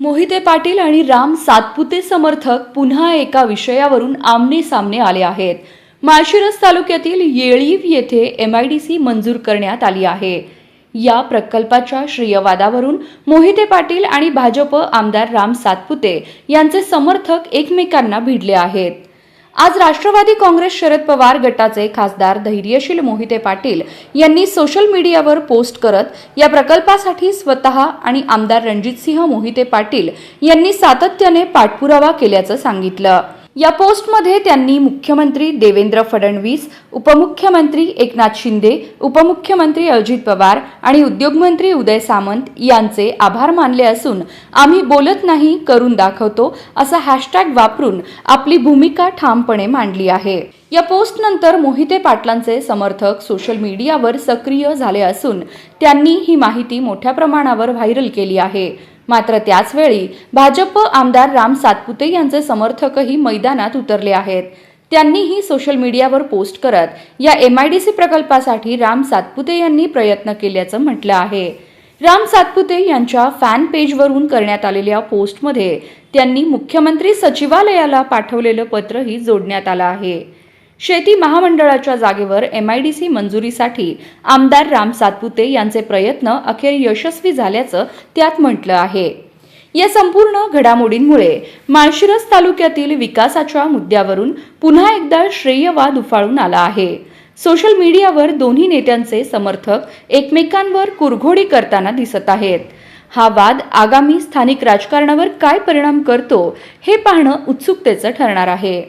मोहिते पाटील आणि राम सातपुते समर्थक पुन्हा एका विषयावरून आमने सामने आले आहेत। माळशिरस तालुक्यातील येळीव येथे MIDC मंजूर करण्यात आली आहे। या प्रकल्पाच्या श्रेयवादावरून मोहिते पाटील आणि भाजप आमदार राम सातपुते यांचे समर्थक एकमेकांना भिडले आहेत। आज राष्ट्रवादी काँग्रेस शरद पवार गटाचे खासदार धैर्यशील मोहिते पाटील यांनी सोशल मीडियावर पोस्ट करत या प्रकल्पासाठी स्वतः आणि आमदार रणजितसिंह मोहिते पाटील यांनी सातत्याने पाठपुरावा केल्याचं सांगितलं। या पोस्टमध्ये त्यांनी मुख्यमंत्री देवेंद्र फडणवीस, उपमुख्यमंत्री एकनाथ शिंदे, उपमुख्यमंत्री अजित पवार आणि उद्योगमंत्री उदय सामंत यांचे आभार मानले असून आम्ही बोलत नाही करून दाखवतो असा हॅशटॅग वापरून आपली भूमिका ठामपणे मांडली आहे। या पोस्ट नंतर मोहिते पाटलांचे समर्थक सोशल मीडियावर सक्रिय झाले असून त्यांनी ही माहिती मोठ्या प्रमाणावर व्हायरल केली आहे। मात्र त्याच वेळी भाजप आमदार राम सातपुते यांचे समर्थकही मैदानात उतरले आहेत। त्यांनीही सोशल मीडियावर पोस्ट करत या MIDC प्रकल्पासाठी राम सातपुते यांनी प्रयत्न केल्याचं म्हटलं आहे। राम सातपुते यांच्या फॅन पेजवरून करण्यात आलेल्या पोस्टमध्ये त्यांनी मुख्यमंत्री सचिवालयाला पाठवलेलं पत्रही जोडण्यात आलं आहे। शेती महामंडळाच्या जागेवर MIDC मंजुरीसाठी आमदार राम सातपुते यांचे प्रयत्न अखेर यशस्वी झाल्याचं त्यात म्हटलं आहे। या संपूर्ण घडामोडींमुळे माळशिरस तालुक्यातील विकासाच्या मुद्द्यावरून पुन्हा एकदा श्रेयवाद उफाळून आला आहे। सोशल मीडियावर दोन्ही नेत्यांचे समर्थक एकमेकांवर कुरघोडी करताना दिसत आहेत। हा वाद आगामी स्थानिक राजकारणावर काय परिणाम करतो हे पाहणं उत्सुकतेचं ठरणार आहे।